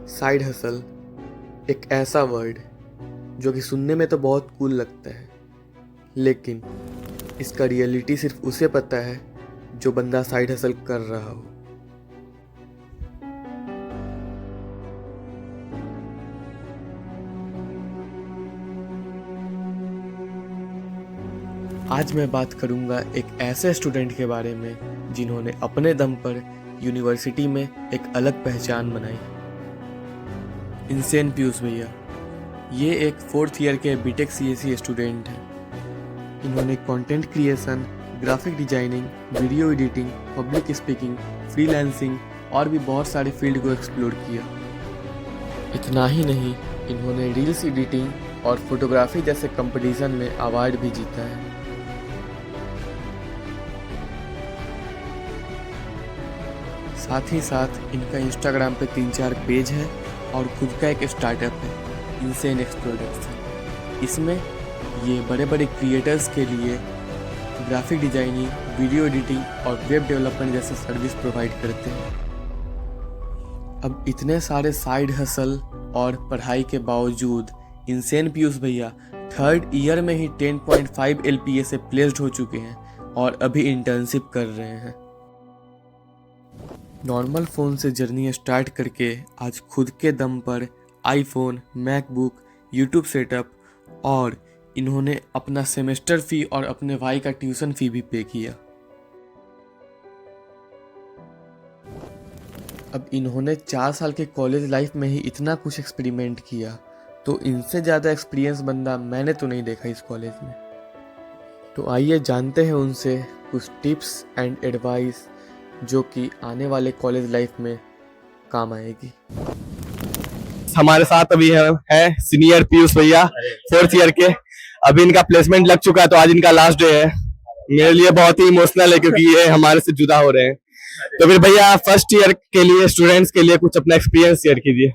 Side hustle एक ऐसा word जो कि सुनने में तो बहुत कूल लगता है, लेकिन इसका रियलिटी सिर्फ उसे पता है जो बंदा साइड हसल कर रहा हो। आज मैं बात करूंगा एक ऐसे स्टूडेंट के बारे में जिन्होंने अपने दम पर यूनिवर्सिटी में एक अलग पहचान बनाई। इंसेन पीयूष भैया, ये एक 4th ईयर के बीटेक सीएससी स्टूडेंट हैं। इन्होंने content creation, graphic designing, video editing, public speaking, freelancing और भी बहुत सारी फील्ड को एक्सप्लोर किया। इतना ही नहीं, इन्होंने रील्स एडिटिंग और फोटोग्राफी जैसे कंपटीशन में अवार्ड भी जीता है। साथ ही साथ इनका इंस्टाग्राम पे 3-4 पेज है और खुद का एक स्टार्टअप है, इंसेन एक्स प्रोडक्ट्स। इसमें ये बड़े बड़े क्रिएटर्स के लिए ग्राफिक डिजाइनिंग, वीडियो एडिटिंग और वेब डेवलपमेंट जैसे सर्विस प्रोवाइड करते हैं। अब इतने सारे साइड हसल और पढ़ाई के बावजूद इंसेन पीयूष भैया 3rd ईयर में ही 10.5 LPA से प्लेस्ड हो चुके हैं और अभी इंटर्नशिप कर रहे हैं। नॉर्मल फ़ोन से जर्नी स्टार्ट करके आज खुद के दम पर आईफोन, मैकबुक, यूट्यूब सेटअप और इन्होंने अपना सेमेस्टर फ़ी और अपने भाई का ट्यूशन फ़ी भी पे किया। अब इन्होंने 4 साल के कॉलेज लाइफ में ही इतना कुछ एक्सपेरिमेंट किया, तो इनसे ज़्यादा एक्सपीरियंस बंदा मैंने तो नहीं देखा इस कॉलेज में। तो आइए जानते हैं उनसे कुछ टिप्स एंड एडवाइस जो कि आने वाले कॉलेज लाइफ में काम आएगी। हमारे साथ अभी है सीनियर पीयूष भैया 4th ईयर के। अभी इनका प्लेसमेंट लग चुका है, तो आज इनका लास्ट डे है। मेरे लिए बहुत ही इमोशनल है क्योंकि ये हमारे से जुदा हो रहे हैं। तो फिर भैया 1st ईयर के लिए स्टूडेंट्स के लिए कुछ अपना एक्सपीरियंस शेयर कीजिए।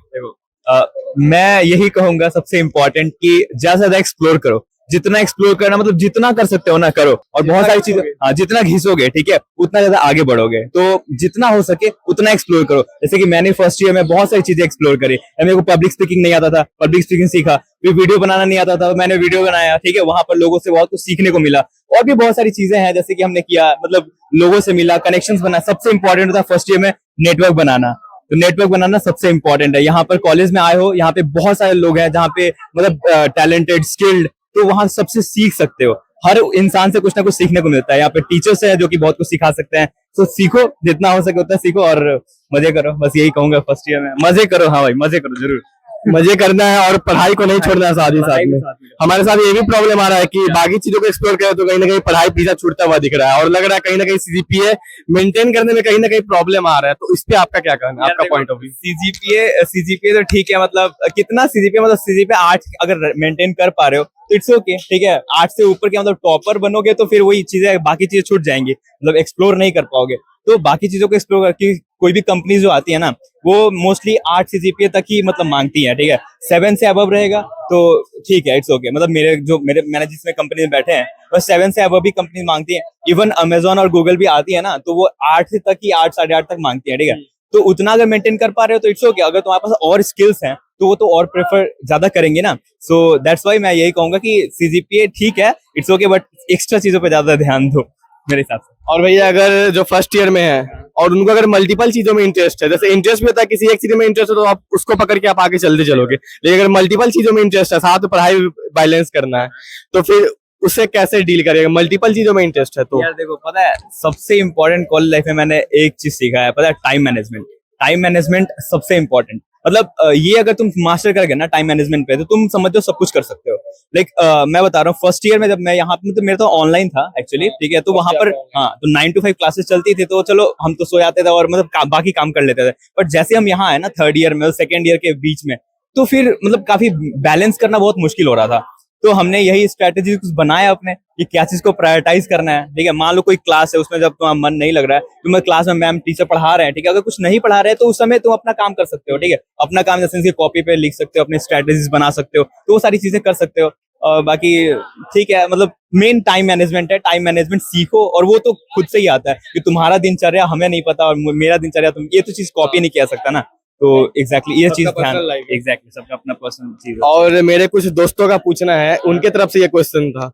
मैं यही कहूंगा सबसे इम्पोर्टेंट कि ज्यादा से ज्यादा एक्सप्लोर करो। जितना एक्सप्लोर करना मतलब जितना कर सकते हो ना करो, और बहुत सारी चीजें जितना घिसोगे ठीक है उतना ज्यादा आगे बढ़ोगे। तो जितना हो सके उतना एक्सप्लोर करो। जैसे कि मैंने 1st ईयर में बहुत सारी चीजें एक्सप्लोर करी। मेरे को पब्लिक स्पीकिंग नहीं आता था, पब्लिक स्पीकिंग सीखा। फिर वीडियो बनाना नहीं आता था, मैंने वीडियो बनाया, ठीक है। वहां पर लोगों से बहुत कुछ सीखने को मिला। और भी बहुत सारी चीजें हैं जैसे कि हमने किया, मतलब लोगों से मिला, कनेक्शंस बना। सबसे इंपॉर्टेंट होता है 1st ईयर में नेटवर्क बनाना। तो नेटवर्क बनाना सबसे इंपॉर्टेंट है। यहाँ पर कॉलेज में आए हो, यहाँ पे बहुत सारे लोग हैं जहाँ पे मतलब टैलेंटेड, स्किल्ड, तो वहां सबसे सीख सकते हो। हर इंसान से कुछ ना कुछ सीखने को मिलता है। यहाँ पे टीचर्स हैं जो कि बहुत कुछ सिखा सकते हैं। तो सीखो, जितना हो सके उतना सीखो और मजे करो। बस यही कहूंगा 1st ईयर में मजे करो। हाँ भाई, मजे करो जरूर। मजे करना है और पढ़ाई को नहीं छोड़ना है साथ ही साथ में। हमारे साथ ये भी प्रॉब्लम आ रहा है कि बाकी चीजों को एक्सप्लोर करें तो कहीं ना कहीं पढ़ाई पीछा छूटता हुआ दिख रहा है और लग रहा है कहीं ना कहीं सीजीपीए मेंटेन करने में कहीं ना कहीं प्रॉब्लम आ रहा है। तो इस पे आपका क्या कहना है, आपका पॉइंट ऑफ व्यू? सीजीपीए तो ठीक है, मतलब कितना सीजीपीए, मतलब सीजीपीए 8 अगर मेंटेन कर पा रहे हो तो इट्स ओके, ठीक है। 8 से ऊपर के मतलब टॉपर बनोगे तो फिर वही चीजें, बाकी चीजें छूट जाएंगी, मतलब एक्सप्लोर नहीं कर पाओगे। तो बाकी चीजों को एक्सप्लोर करके कोई भी कंपनी जो आती है ना, वो मोस्टली 8 सीजीपीए तक ही मतलब मांगती है, ठीक है। 7 से अबव रहेगा तो ठीक है, इट्स ओके। मतलब मैंने जिसमें कंपनी में बैठे हैं बस 7 से अबव भी कंपनी मांगती है। इवन अमेजोन और गूगल भी आती है ना, तो वो 8 से तक ही 8, 8.5 तक मांगती है, ठीक है। तो उतना अगर मेंटेन कर पा रहे हो तो इट्स ओके। अगर तुम्हारे पास और स्किल्स हैं तो वो तो और प्रेफर ज्यादा करेंगे ना। सो दैट्स व्हाई मैं यही कहूंगा कि सीजीपीए ठीक है, इट्स ओके, बट एक्स्ट्रा चीजों पे ज्यादा ध्यान दो मेरे हिसाब से। और भैया अगर जो 1st ईयर में है और उनको अगर मल्टीपल चीजों में इंटरेस्ट है, जैसे इंटरेस्ट भी होता है किसी एक चीज में इंटरेस्ट है तो आप उसको पकड़ के आप आगे चलते चलोगे, लेकिन अगर मल्टीपल चीजों में इंटरेस्ट है, साथ में पढ़ाई बैलेंस करना है, तो फिर उससे कैसे डील करेगा? मल्टीपल चीजों में इंटरेस्ट है तो यार देखो, पता है सबसे इंपॉर्टेंट कॉलेज लाइफ में मैंने एक चीज सीखा है, पता है? Time management. टाइम मैनेजमेंट सबसे इंपॉर्टेंट। मतलब ये अगर तुम मास्टर करोगे ना टाइम मैनेजमेंट पे, तो तुम समझो सब कुछ कर सकते हो। लाइक मैं बता रहा हूँ 1st ईयर में जब मैं यहाँ पे, तो मेरा तो ऑनलाइन था एक्चुअली, ठीक है। तो वहां पर हाँ, तो 9 to 5 क्लासेस चलती थी, तो चलो हम तो सो जाते थे और मतलब बाकी काम कर लेते थे। बट जैसे हम यहाँ आए ना 3rd ईयर में, 2nd ईयर के बीच में, तो फिर मतलब काफी बैलेंस करना बहुत मुश्किल हो रहा था। तो हमने यही स्ट्रेटेजी कुछ बनाया अपने कि क्या चीज को प्रायोरिटाइज करना है, ठीक है। मान लो कोई क्लास है, उसमें जब तुम्हारा मन नहीं लग रहा है, तो क्लास में मैम टीचर पढ़ा रहे हैं, ठीक है। अगर कुछ नहीं पढ़ा रहे हैं तो उस समय तुम अपना काम कर सकते हो, ठीक है। अपना काम जैसे कॉपी पे लिख सकते हो, अपने स्ट्रेटेजीज बना सकते हो, तो वो सारी चीजें कर सकते हो। बाकी ठीक है, मतलब मेन टाइम मैनेजमेंट है। टाइम मैनेजमेंट सीखो, और वो तो खुद से ही आता है कि तुम्हारा दिनचर्या हमें नहीं पता और मेरा दिनचर्या तुम, ये तो चीज कॉपी नहीं किया सकता ना। तो एग्जैक्टली ये चीज सबका ध्यान, personal life है। एग्जैक्टली सबका अपना पर्सनल चीज है। और मेरे कुछ दोस्तों का पूछना है, उनके तरफ से ये क्वेश्चन था।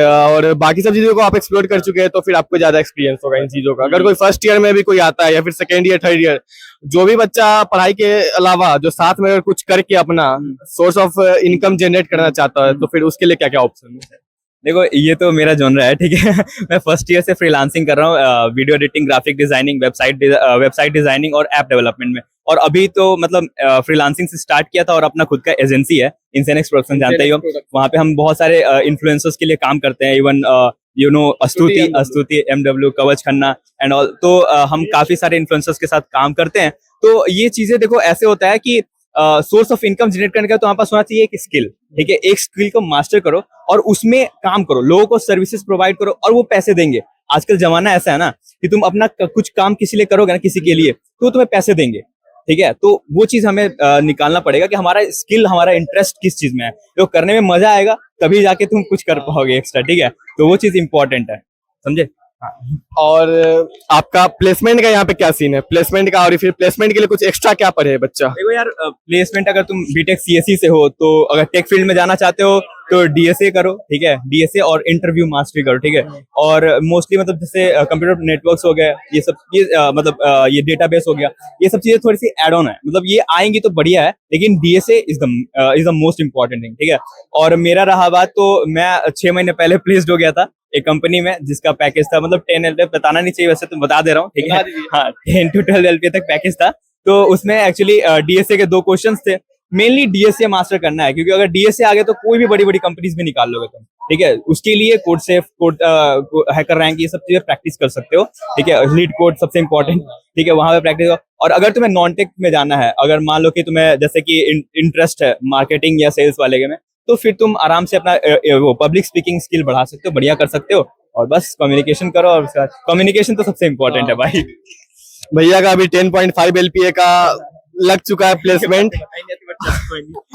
और बाकी सब चीजों को आप एक्सप्लोर कर चुके हैं तो फिर आपको ज्यादा एक्सपीरियंस होगा इन चीजों का। अगर कोई फर्स्ट ईयर में भी कोई आता है या फिर सेकेंड ईयर थर्ड ईयर, जो भी बच्चा पढ़ाई के अलावा जो साथ में अगर कुछ करके अपना सोर्स ऑफ इनकम जनरेट करना चाहता है तो फिर उसके लिए क्या क्या ऑप्शन है? देखो ये तो मेरा जॉनरा है, ठीक है। मैं फर्स्ट ईयर से फ्रीलांसिंग कर रहा हूँ, video editing, graphic designing, website designing और ऐप डेवलपमेंट में। और अभी तो मतलब फ्रीलांसिंग से स्टार्ट किया था और अपना खुद का एजेंसी है, इंसेनिक्स प्रोडक्शन, जानते ही हो। वहाँ पे हम बहुत सारे इन्फ्लुएंसर्स के लिए काम करते हैं, इवन यू नो अस्तुति, MW, कवच खन्ना एंड ऑल। तो हम काफी सारे इन्फ्लुएंसर्स के साथ काम करते हैं। तो ये चीजें देखो ऐसे होता है कि सोर्स ऑफ इनकम जनरेट करने का तो हमारे पास होना चाहिए एक स्किल, ठीक है। एक स्किल को मास्टर करो और उसमें काम करो, लोगों को सर्विसेज प्रोवाइड करो और वो पैसे देंगे। आजकल जमाना ऐसा है ना कि तुम अपना कुछ काम किसी लिए करोगे ना, किसी के लिए, तो तुम्हें पैसे देंगे, ठीक है। तो वो चीज हमें निकालना पड़ेगा कि हमारा स्किल, हमारा इंटरेस्ट किस चीज में है, जो करने में मजा आएगा तभी जाके तुम कुछ कर पाओगे एक्स्ट्रा, ठीक है। तो वो चीज इंपॉर्टेंट है, समझे। और आपका प्लेसमेंट का यहाँ पे क्या सीन है, प्लेसमेंट का? और फिर प्लेसमेंट के लिए कुछ एक्स्ट्रा क्या पढ़े बच्चा? देखो यार, प्लेसमेंट अगर तुम बीटेक CSE से हो तो अगर टेक फील्ड में जाना चाहते हो तो DSA करो, ठीक है। DSA और इंटरव्यू मास्टरी करो, ठीक है। और मोस्टली मतलब जैसे कंप्यूटर नेटवर्क्स हो गए, ये सब ये ये डेटाबेस हो गया, ये सब चीजें थोड़ी सी एड ऑन है, मतलब ये आएंगी तो बढ़िया है, लेकिन DSA is the most important thing, ठीक है। और मेरा रहा बात, तो मैं 6 महीने पहले प्लेस्ड हो गया था एक कंपनी में जिसका पैकेज था, मतलब 10 LPA, बताना नहीं चाहिए वैसे, तो बता दे रहा हूँ, ठीक है। हाँ, 10 to 12 LPA तक पैकेज था। तो उसमें एक्चुअली DSA के 2 क्वेश्चंस थे। मेनली DSA मास्टर करना है, क्योंकि अगर DSA आ गए तो कोई भी बड़ी बड़ी कंपनीज में निकाल लोगे तुम, ठीक है। उसके लिए कोड सेफ, हैकर रैंक, ये सब चीजें प्रैक्टिस कर सकते हो, ठीक है। लीड कोड सबसे इंपॉर्टेंट, ठीक है, वहां पे प्रैक्टिस हो। और अगर तुम्हें नॉन टेक में जाना है, अगर मान लो कि तुम्हें जैसे कि इंटरेस्ट है मार्केटिंग या सेल्स वाले के में, तो फिर तुम आराम से अपना वो पब्लिक स्पीकिंग स्किल बढ़ा सकते हो, बढ़िया कर सकते हो। और बस कम्युनिकेशन करो, और कम्युनिकेशन तो सबसे इम्पोर्टेंट है भाई। भैया का अभी 10.5 LPA का लग चुका है प्लेसमेंट,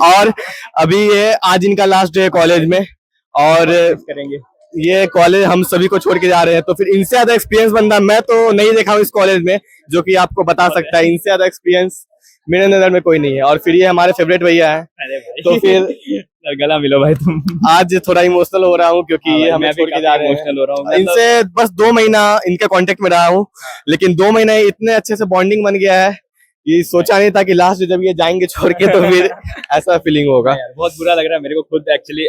और अभी ये आज इनका लास्ट डे है कॉलेज में, और करेंगे ये कॉलेज हम सभी को छोड़ के जा रहे हैं। तो फिर इनसे ज्यादा एक्सपीरियंस बंदा मैं तो नहीं देखा हूँ इस कॉलेज में, जो कि आपको बता सकता है। इनसे ज्यादा एक्सपीरियंस मेरे नजर में कोई नहीं है। और फिर ये हमारे फेवरेट भैया है, तो फिर गला मिलो भाई तुम। आज थोड़ा इमोशनल हो रहा हूँ क्योंकि ये हमें छोड़ के जा रहे इमोशनल हो रहा हूँ। हैं। इनसे बस 2 महीना इनके कांटेक्ट में रहा हूँ, लेकिन 2 महीने इतने अच्छे से बॉन्डिंग बन गया है कि सोचा नहीं था कि लास्ट जब ये जाएंगे छोड़ के तो फिर ऐसा फीलिंग होगा। बहुत बुरा लग रहा है मेरे को खुद एक्चुअली,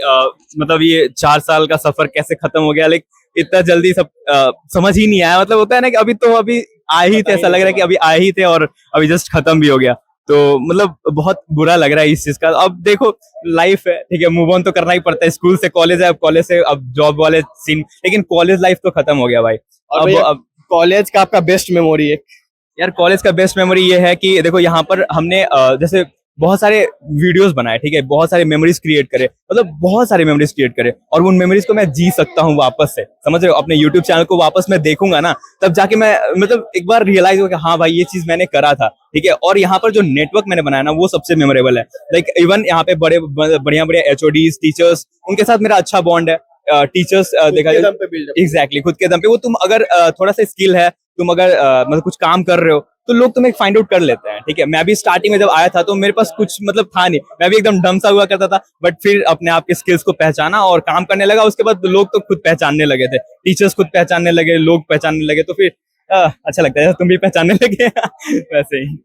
मतलब ये 4 साल का सफर कैसे खत्म हो गया, लेकिन इतना जल्दी सब समझ ही नहीं आया। मतलब होता है ना कि अभी आए ही थे, ऐसा लग रहा है कि अभी आए ही थे और अभी जस्ट खत्म भी हो गया। तो मतलब बहुत बुरा लग रहा है इस चीज का। अब देखो लाइफ है, ठीक है, मूव ऑन तो करना ही पड़ता है। स्कूल से कॉलेज है, अब कॉलेज से अब जॉब वाले सीन, लेकिन कॉलेज लाइफ तो खत्म हो गया भाई। अब कॉलेज का आपका बेस्ट मेमोरी है? यार कॉलेज का बेस्ट मेमोरी ये है कि देखो यहाँ पर हमने जैसे बहुत सारे वीडियोस बनाए, ठीक है, बहुत सारे मेमोरीज क्रिएट करे, मतलब बहुत सारे मेमोरीज क्रिएट करे, और उन मेमोरीज को मैं जी सकता हूँ वापस से, समझ रहे हो। अपने यूट्यूब चैनल को वापस मैं देखूंगा ना, तब जाके मैं मतलब एक बार रियलाइज होगा कि हाँ भाई ये चीज मैंने करा था, ठीक है। और यहाँ पर जो नेटवर्क मैंने बनाया ना, वो सबसे मेमोरेबल है। लाइक इवन यहाँ पे बढ़िया HODs, टीचर्स, उनके साथ मेरा अच्छा बॉन्ड है। टीचर्स देखा जाए एग्जैक्टली खुद के दम पे, वो तुम अगर थोड़ा सा स्किल है, तुम अगर मतलब कुछ काम कर रहे हो तो लोग तुम्हें फाइंड आउट कर लेते हैं, ठीक है। मैं भी स्टार्टिंग में जब आया था तो मेरे पास कुछ मतलब था नहीं, मैं भी एकदम डम सा हुआ करता था, बट फिर अपने आप के स्किल्स को पहचाना और काम करने लगा। उसके बाद लोग तो खुद पहचानने लगे थे, टीचर्स खुद पहचानने लगे, लोग पहचानने लगे, तो फिर अच्छा लगता है, तुम भी पहचानने लगे वैसे ही।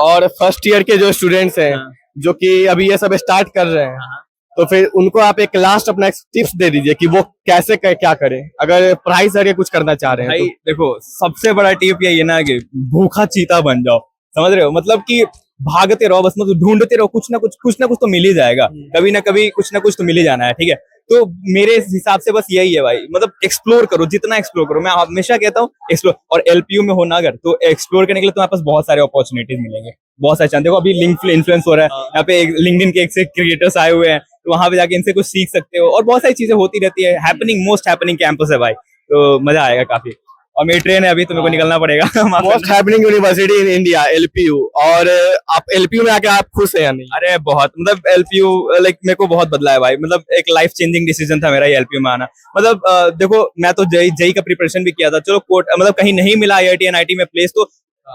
और फर्स्ट ईयर के जो स्टूडेंट्स हैं, जो कि अभी ये सब स्टार्ट कर रहे हैं, तो फिर उनको आप एक लास्ट अपना टिप्स दे दीजिए कि वो कैसे क्या करें अगर पढ़ाई से कुछ करना चाह रहे हैं। भाई देखो सबसे बड़ा टिप यही है ना कि भूखा चीता बन जाओ, समझ रहे हो। मतलब कि भागते रहो बस, मतलब ढूंढते रहो, कुछ ना कुछ तो मिल ही जाएगा, कभी ना कभी कुछ ना कुछ तो मिल ही जाना है, ठीक है। तो मेरे हिसाब से बस यही है भाई, मतलब एक्सप्लोर करो, जितना एक्सप्लोर करो। मैं हमेशा कहता हूँ एक्सप्लोर, और LPU में हो ना अगर, तो एक्सप्लोर करने के लिए तुम्हारे पास बहुत सारे अपॉर्चुनिटीज मिलेंगे, बहुत सारे चांस। देखो अभी लिंक्डइन इन्फ्लुएंस हो रहा है, यहाँ पे लिंक्डइन के एक से क्रिएटर्स आए हुए हैं, तो वहां पे जाके इनसे कुछ सीख सकते हो, और बहुत सारी चीजें होती रहती है। हैपनिंग, मोस्ट हैपनिंग कैंपस है भाई, तो मजा आएगा काफी। और मेरी ट्रेन है अभी, तो मेरे को निकलना पड़ेगा। Most happening university in India LPU। और आप LPU में आके आप खुश हैं या नहीं? अरे बहुत, मतलब LPU लाइक मेरे को बहुत बदला है भाई, मतलब एक लाइफ चेंजिंग डिसीजन था मेरा ये LPU में आना। मतलब देखो मैं तो जेई का प्रिपरेशन भी किया था, चलो कोर्ट मतलब कहीं नहीं मिला IIT NIT में प्लेस, तो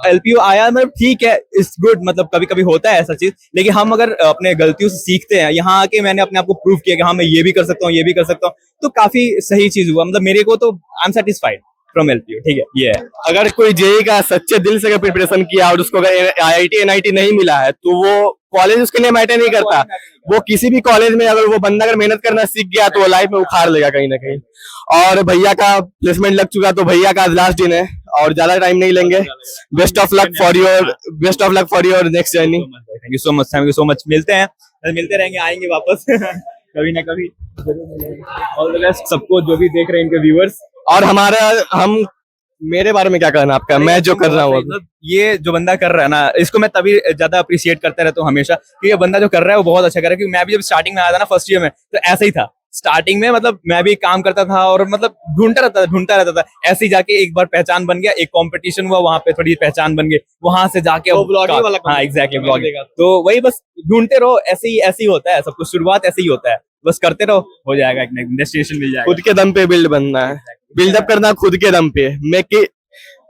एलपीयू आया मतलब ठीक है, इट्स गुड, मतलब कभी कभी होता है ऐसा चीज, लेकिन हम अगर अपने गलतियों से सीखते हैं, यहाँ आके मैंने अपने आप को प्रूव किया कि हाँ मैं ये भी कर सकता हूँ, ये भी कर सकता हूँ, तो काफी सही चीज हुआ, मतलब मेरे को तो I am satisfied from LPU, ठीक है ये है। अगर कोई जेई का सच्चे दिल से प्रिपरेशन किया और उसको अगर आईआईटी एनआईटी नहीं मिला है तो वो कॉलेज उसके लिए मैटर नहीं करता। वो किसी भी कॉलेज में अगर वो बंदा अगर मेहनत करना सीख गया तो वो लाइफ में उखाड़ लेगा कहीं ना कहीं। और भैया का प्लेसमेंट लग चुका, तो भैया का आज लास्ट दिन है और ज्यादा टाइम नहीं लेंगे। Best of luck for your next journey. Thank you so much, मिलते हैं, मिलते रहेंगे, आएंगे वापस कभी ना कभी। ऑल द बेस्ट सबको जो भी देख रहे हैं, इनके व्यूअर्स। और मेरे बारे में क्या कहना आपका, मैं जो कर रहा हूँ अभी? मतलब ये जो बंदा कर रहा है ना, इसको मैं तभी ज्यादा अप्रिशिएट करता रहता हूँ हमेशा, कि ये बंदा जो कर रहा है वो बहुत अच्छा कर रहा है। क्योंकि मैं भी जब स्टार्टिंग में आया था ना, फर्स्ट ईयर में, तो ऐसा ही था। स्टार्टिंग में मतलब मैं भी काम करता था और मतलब ढूंढता रहता था। ऐसे ही जाके एक बार पहचान बन गया, एक कंपटीशन हुआ, वहां पे थोड़ी पहचान बन गई, वहां से जाके ब्लॉगिंग वाला, हाँ एग्जैक्टली ब्लॉगिंग। तो वही बस ढूंढते रहो, ऐसे ही होता है सब कुछ, शुरुआत ऐसे ही होता है, बस करते रहो, हो जाएगा, एक डेस्टिनेशन मिल जाएगा। खुद के दम पे बिल्ड बनना है, बिल्डअप करना खुद के दम पे।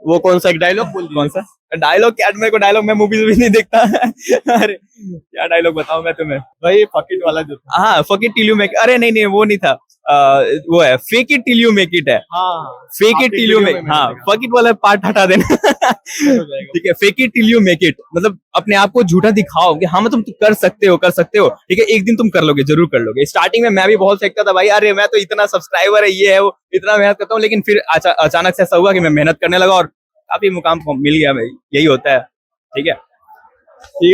वो कौन सा एक डायलॉग बोल, कौन सा डायलॉग? क्या मेरे को डायलॉग, मैं मूवीज भी नहीं देखता अरे क्या डायलॉग बताऊं मैं तुम्हें? भाई फकिट वाला जो था। हाँ, fuck it till you make, अरे नहीं वो नहीं था, वो है fake it till you make it है। Fake it till you make, हाँ फक इट वाला पार्ट हटा देना ठीक है, fake it till you make it, मतलब अपने आप को झूठा दिखाओ कि हाँ तुम कर सकते हो, ठीक है, एक दिन तुम कर लोगे, जरूर कर लोगे। स्टार्टिंग में मैं भी बहुत फेंकता था भाई, अरे मैं तो इतना सब्सक्राइबर है, ये है वो, इतना मेहनत करता हूँ, लेकिन फिर अचानक से ऐसा हुआ कि मैं मेहनत करने लगा और काफी मुकाम मिल गया भाई, यही होता है। ठीक है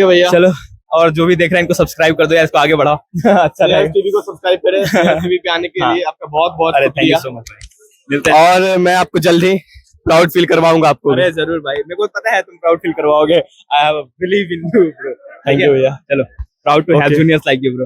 भैया, चलो, और जो भी देख रहे हैं इनको सब्सक्राइब कर दो यार, इसको आगे बढ़ाओ अच्छा लगेगा। टीवी को सब्सक्राइब करें, टीवी पे आने के लिए आपका बहुत बहुत थैंक यू सो मच भाई, मिलते हैं। और मैं आपको जल्द ही प्राउड फील करवाऊंगा आपको। अरे जरूर भाई, मेरे को पता है तुम प्राउड फील करवाओगे, I have believe in you bro. Thank you भैया, चलो, proud to have juniors like you bro.